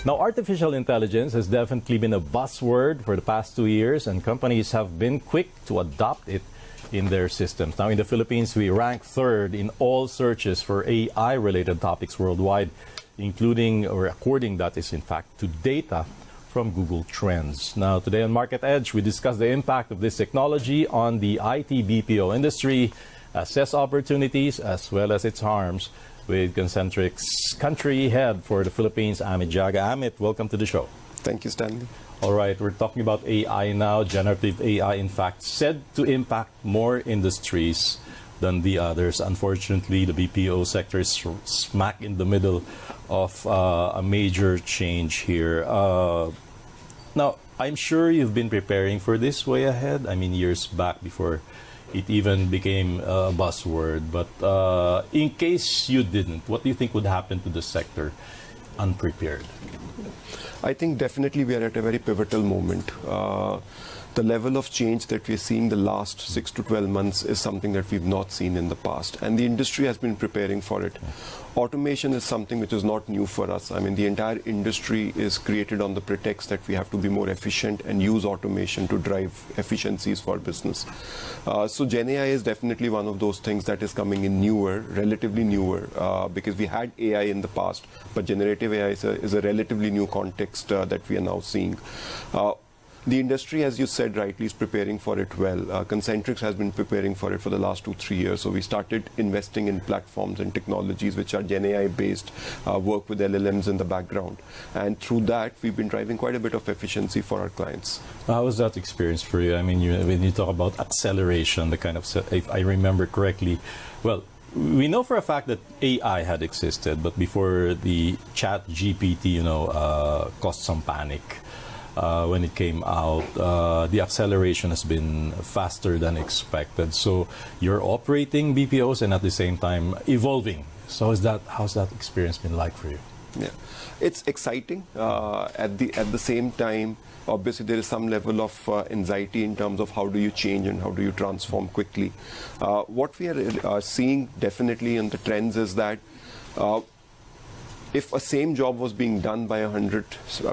Now, artificial intelligence has definitely been a buzzword for the past 2 years, and companies have been quick to adopt it in their systems. Now, in the Philippines, we rank third in all searches for AI-related topics worldwide, including, or according, that is in fact, to data from Google Trends. Now, today on Market Edge, we discuss the impact of this technology on the IT BPO industry, assess opportunities as well as its harms, with Concentrix country head for the Philippines, Amit Jagga. Amit, welcome to the show. Thank you, Stanley. All right, we're talking about AI now. Generative AI, in fact, said to impact more industries than the others. Unfortunately, the BPO sector is smack in the middle of a major change here. Now, I'm sure you've been preparing for this way ahead. I mean, years back before it even became a buzzword. But in case you didn't, what do you think would happen to the sector unprepared? I think definitely we are at a very pivotal moment. The level of change that we're seeing the last 6 to 12 months is something that we've not seen in the past, and the industry has been preparing for it. Automation is something which is not new for us. I mean, the entire industry is created on the pretext that we have to be more efficient and use automation to drive efficiencies for business. So GenAI is definitely one of those things that is coming in newer, relatively newer, because we had AI in the past, but generative AI is a relatively new context that we are now seeing. The industry, as you said rightly, is preparing for it well. Concentrix has been preparing for it for the last 2-3 years. So we started investing in platforms and technologies which are GenAI based, work with LLMs in the background. And through that, we've been driving quite a bit of efficiency for our clients. How was that experience for you? I mean, when you talk about acceleration, the kind of, if I remember correctly, well, we know for a fact that AI had existed, but before the chat GPT, caused some panic. When it came out, the acceleration has been faster than expected. So you're operating BPOs and at the same time evolving. So how's that experience been like for you? Yeah, it's exciting. At the same time, obviously there is some level of anxiety in terms of how do you change and how do you transform quickly. What we are seeing definitely in the trends is that if a same job was being done by 100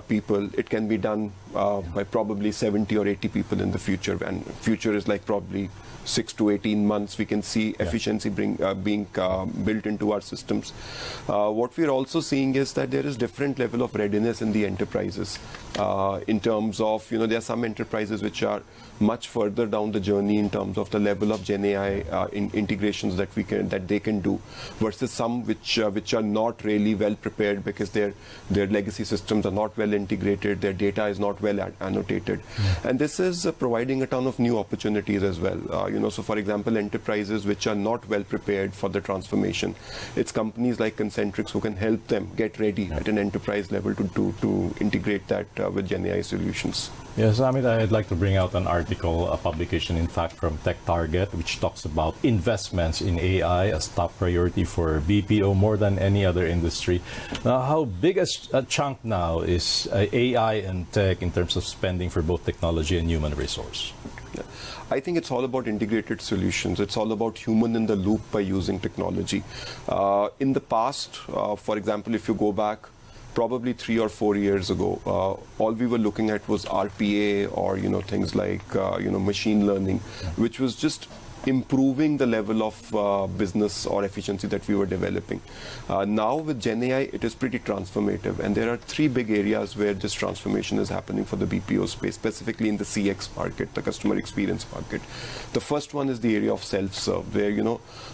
people, it can be done by probably 70 or 80 people in the future. And future is like probably 6 to 18 months. We can see efficiency being built into our systems. What we're also seeing is that there is different level of readiness in the enterprises. In terms of, there are some enterprises which are much further down the journey in terms of the level of GenAI integrations that they can do, versus some which are not really well prepared because their legacy systems are not well integrated, their data is not well annotated, and this is providing a ton of new opportunities as well. So for example, enterprises which are not well prepared for the transformation, it's companies like Concentrix who can help them get ready at an enterprise level to integrate that with GenAI solutions. Yes, Amit, I'd like to bring out an article, a publication, in fact, from Tech Target, which talks about investments in AI as top priority for BPO more than any other industry. Now, how big a chunk now is AI and tech in terms of spending for both technology and human resource? I think it's all about integrated solutions. It's all about human in the loop by using technology. In the past, for example, if you go back probably 3 or 4 years ago, all we were looking at was RPA or things like machine learning, which was just improving the level of business or efficiency that we were developing. Now with GenAI, it is pretty transformative, and there are 3 big areas where this transformation is happening for the BPO space, specifically in the CX market, the customer experience market. The first one is the area of self-serve, where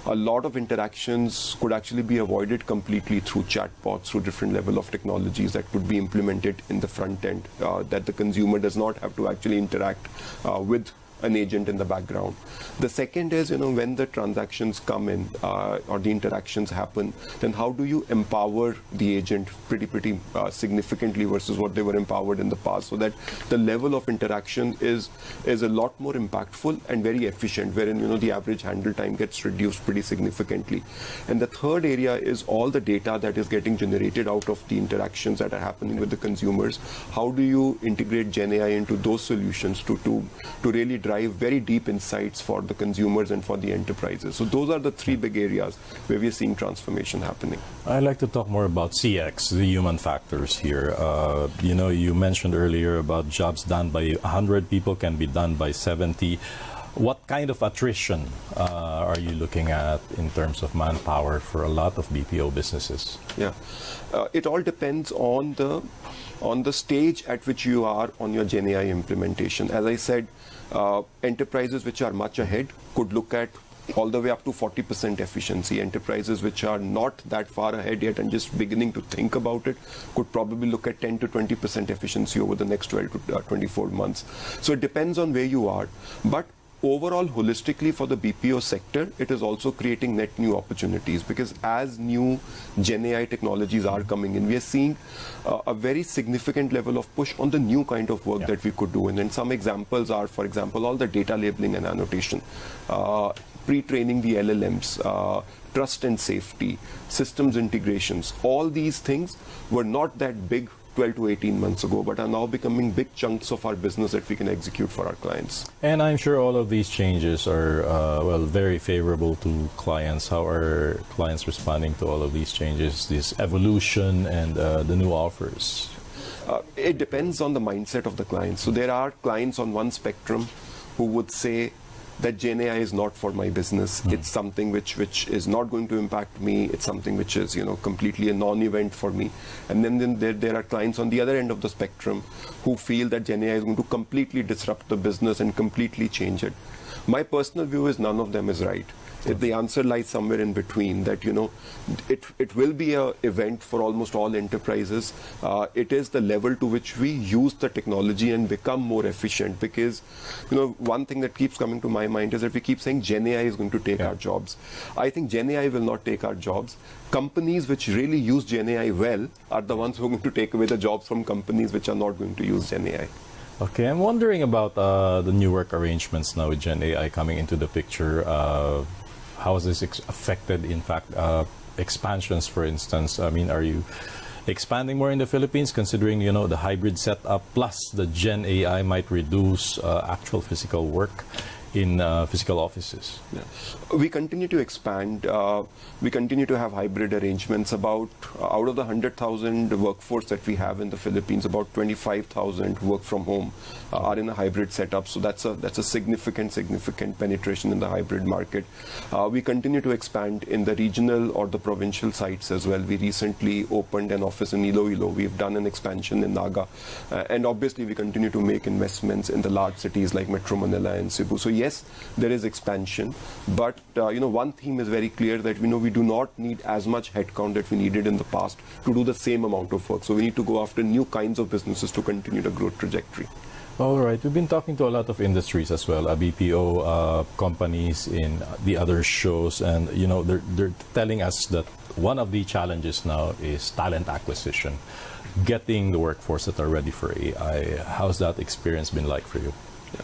a lot of interactions could actually be avoided completely through chatbots, through different level of technologies that could be implemented in the front end, that the consumer does not have to actually interact with an agent in the background. The second is, when the transactions come in or the interactions happen, then how do you empower the agent pretty significantly versus what they were empowered in the past, so that the level of interaction is a lot more impactful and very efficient, wherein the average handle time gets reduced pretty significantly. And the third area is all the data that is getting generated out of the interactions that are happening with the consumers. How do you integrate GenAI into those solutions to really drive drive very deep insights for the consumers and for the enterprises. So those are the three big areas where we are seeing transformation happening. I'd like to talk more about CX, the human factors here. You mentioned earlier about jobs done by 100 people can be done by 70. What kind of attrition are you looking at in terms of manpower for a lot of BPO businesses? Yeah, it all depends on the stage at which you are on your GenAI implementation. As I said, enterprises which are much ahead could look at all the way up to 40% efficiency. Enterprises which are not that far ahead yet and just beginning to think about it could probably look at 10 to 20% efficiency over the next 12 to 24 months. So it depends on where you are. But overall, holistically for the BPO sector, it is also creating net new opportunities, because as new GenAI technologies are coming in, we are seeing a very significant level of push on the new kind of work that we could do. And then some examples are, for example, all the data labeling and annotation, pre-training the LLMs, trust and safety, systems integrations. All these things were not that big 12 to 18 months ago, but are now becoming big chunks of our business that we can execute for our clients. And I'm sure all of these changes are, very favorable to clients. How are clients responding to all of these changes, this evolution and the new offers? It depends on the mindset of the client. So there are clients on one spectrum who would say that GenAI is not for my business. It's something which is not going to impact me. It's something which is completely a non-event for me. And then there are clients on the other end of the spectrum who feel that GenAI is going to completely disrupt the business and completely change it. My personal view is none of them is right. The answer lies somewhere in between, that it will be an event for almost all enterprises. It is the level to which we use the technology and become more efficient, because one thing that keeps coming to my mind is that we keep saying GenAI is going to take our jobs. I think GenAI will not take our jobs. Companies which really use GenAI well are the ones who are going to take away the jobs from companies which are not going to use GenAI. Okay, I'm wondering about the new work arrangements now with GenAI coming into the picture. How has this affected, in fact, expansions, for instance? I mean, are you expanding more in the Philippines, considering, the hybrid setup, plus the GenAI might reduce actual physical work in physical offices? Yeah. We continue to expand. We continue to have hybrid arrangements. Out of the 100,000 workforce that we have in the Philippines, about 25,000 work from home are in a hybrid setup. So that's a significant penetration in the hybrid market. We continue to expand in the regional or the provincial sites as well. We recently opened an office in Iloilo. We've done an expansion in Naga. And obviously, we continue to make investments in the large cities like Metro Manila and Cebu. So yes, there is expansion, but one theme is very clear, that we do not need as much headcount that we needed in the past to do the same amount of work. So we need to go after new kinds of businesses to continue the growth trajectory. All right, we've been talking to a lot of industries as well, BPO companies in the other shows, and they're telling us that one of the challenges now is talent acquisition, getting the workforce that are ready for AI. How's that experience been like for you? Yeah.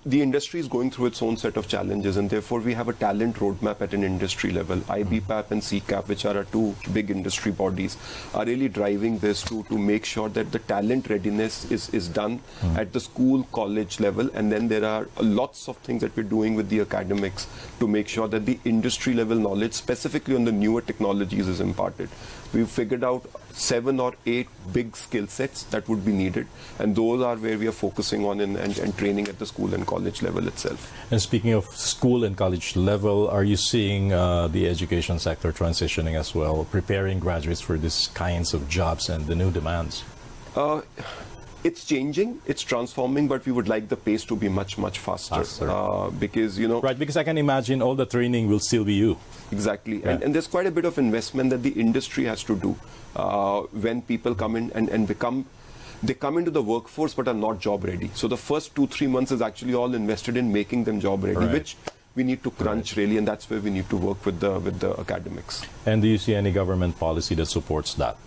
The industry is going through its own set of challenges, and therefore we have a talent roadmap at an industry level. IBPAP and CCAP, which are our two big industry bodies, are really driving this to make sure that the talent readiness is done at the school, college level. And then there are lots of things that we're doing with the academics to make sure that the industry level knowledge, specifically on the newer technologies, is imparted. We've figured out 7 or 8 big skill sets that would be needed, and those are where we are focusing on and training at the school and college level itself. And speaking of school and college level, are you seeing the education sector transitioning as well, preparing graduates for these kinds of jobs and the new demands? It's changing, it's transforming, but we would like the pace to be much, much faster. Because, Right, because I can imagine all the training will still be you. Exactly. Yeah. And there's quite a bit of investment that the industry has to do when people come in and they come into the workforce but are not job ready. So the first 2-3 months is actually all invested in making them job ready, which we need to crunch really, and that's where we need to work with the academics. And do you see any government policy that supports that?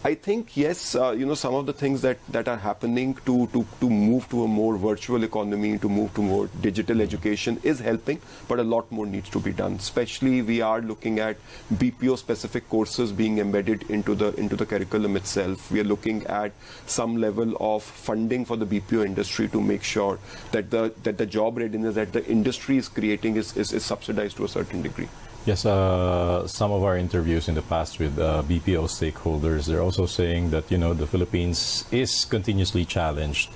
I think yes, some of the things that are happening to move to a more virtual economy, to move to more digital education is helping, but a lot more needs to be done. Especially we are looking at BPO specific courses being embedded into the curriculum itself. We are looking at some level of funding for the BPO industry to make sure that the job readiness that the industry is creating is subsidized to a certain degree. Yes, some of our interviews in the past with BPO stakeholders, they're also saying that, the Philippines is continuously challenged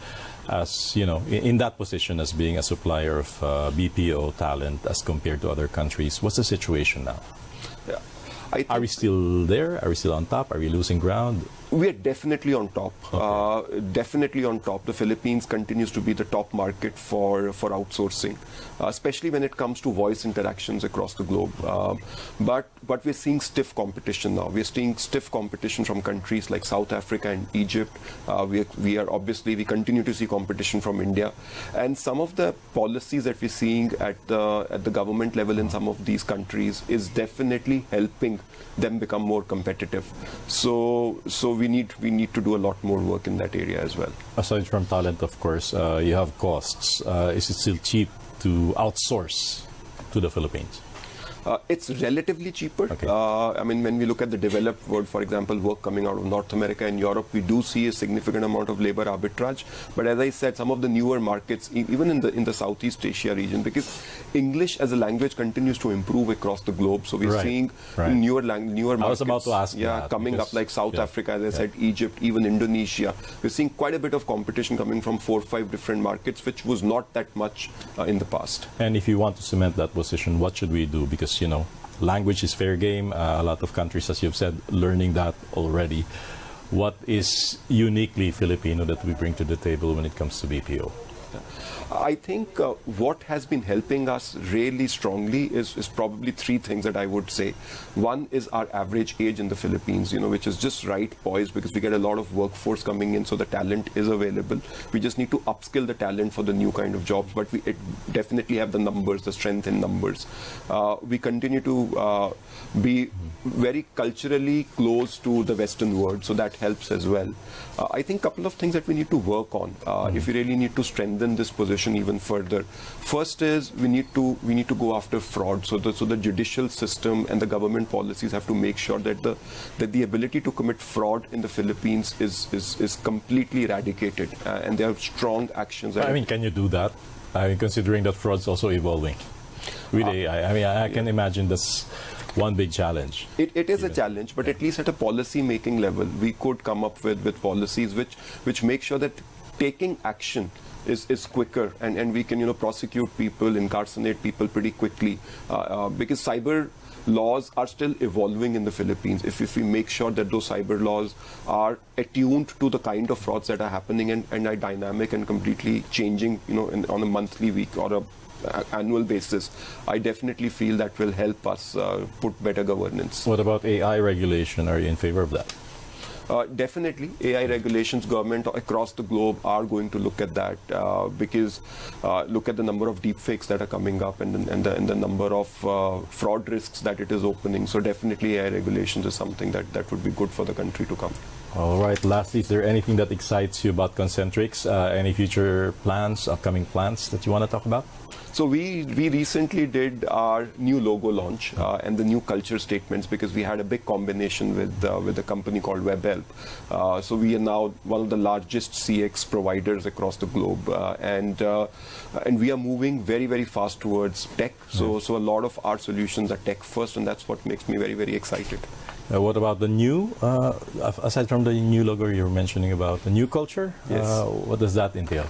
as, in that position as being a supplier of BPO talent as compared to other countries. What's the situation now? Yeah. Are we still there? Are we still on top? Are we losing ground? We are definitely on top. Okay. Definitely on top. The Philippines continues to be the top market for outsourcing, especially when it comes to voice interactions across the globe. But we're seeing stiff competition now. We're seeing stiff competition from countries like South Africa and Egypt. We continue to see competition from India, and some of the policies that we're seeing at the government level in some of these countries is definitely helping them become more competitive. So we need to do a lot more work in that area as well. Aside from talent, of course, you have costs. Is it still cheap to outsource to the Philippines? It's relatively cheaper. Okay. When we look at the developed world, for example, work coming out of North America and Europe, we do see a significant amount of labor arbitrage. But as I said, some of the newer markets, even in the Southeast Asia region, because English as a language continues to improve across the globe, so we're seeing newer markets. I was about to ask that, coming up like South Africa, as I said, Egypt, even Indonesia. We're seeing quite a bit of competition coming from 4 or 5 different markets, which was not that much in the past. And if you want to cement that position, what should we do? Because language is fair game. A lot of countries, as you've said, learning that already. What is uniquely Filipino that we bring to the table when it comes to BPO? I think what has been helping us really strongly is probably 3 things that I would say. One is our average age in the Philippines, which is just right poised because we get a lot of workforce coming in, so the talent is available. We just need to upskill the talent for the new kind of jobs, but we definitely have the numbers, the strength in numbers. We continue to be very culturally close to the Western world, so that helps as well. I think a couple of things that we need to work on if we really need to strengthen this position even further. First is we need to go after fraud. So the judicial system and the government policies have to make sure that the ability to commit fraud in the Philippines is completely eradicated, and there are strong actions. Can you do that? Considering that fraud's also evolving with AI. I can imagine that's one big challenge. It is a challenge, but at least at a policy making level, we could come up with policies which make sure that taking action is quicker, and we can prosecute people, incarcerate people pretty quickly, because cyber laws are still evolving in the Philippines. If we make sure that those cyber laws are attuned to the kind of frauds that are happening and are dynamic and completely changing on a monthly, week or a annual basis, I definitely feel that will help us put better governance. What about AI regulation? Are you in favor of that? Definitely, AI regulations, government across the globe are going to look at that because look at the number of deepfakes that are coming up and the number of fraud risks that it is opening. So definitely AI regulations is something that would be good for the country to come. All right. Lastly, is there anything that excites you about Concentrix? Any future plans, upcoming plans that you want to talk about? So we recently did our new logo launch and the new culture statements because we had a big combination with a company called WebHelp. So we are now one of the largest CX providers across the globe, and we are moving very, very fast towards tech. So a lot of our solutions are tech first, and that's what makes me very, very excited. What about the new, aside from the new logo you were mentioning about, the new culture? Yes. What does that entail?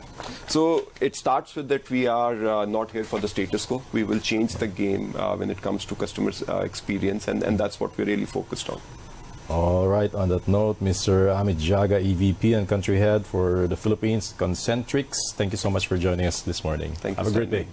So it starts with that we are not here for the status quo. We will change the game when it comes to customer experience, and that's what we're really focused on. All right. On that note, Mr. Amit Jagga, EVP and Country Head for the Philippines, Concentrix, thank you so much for joining us this morning. Thank you. Have a great day.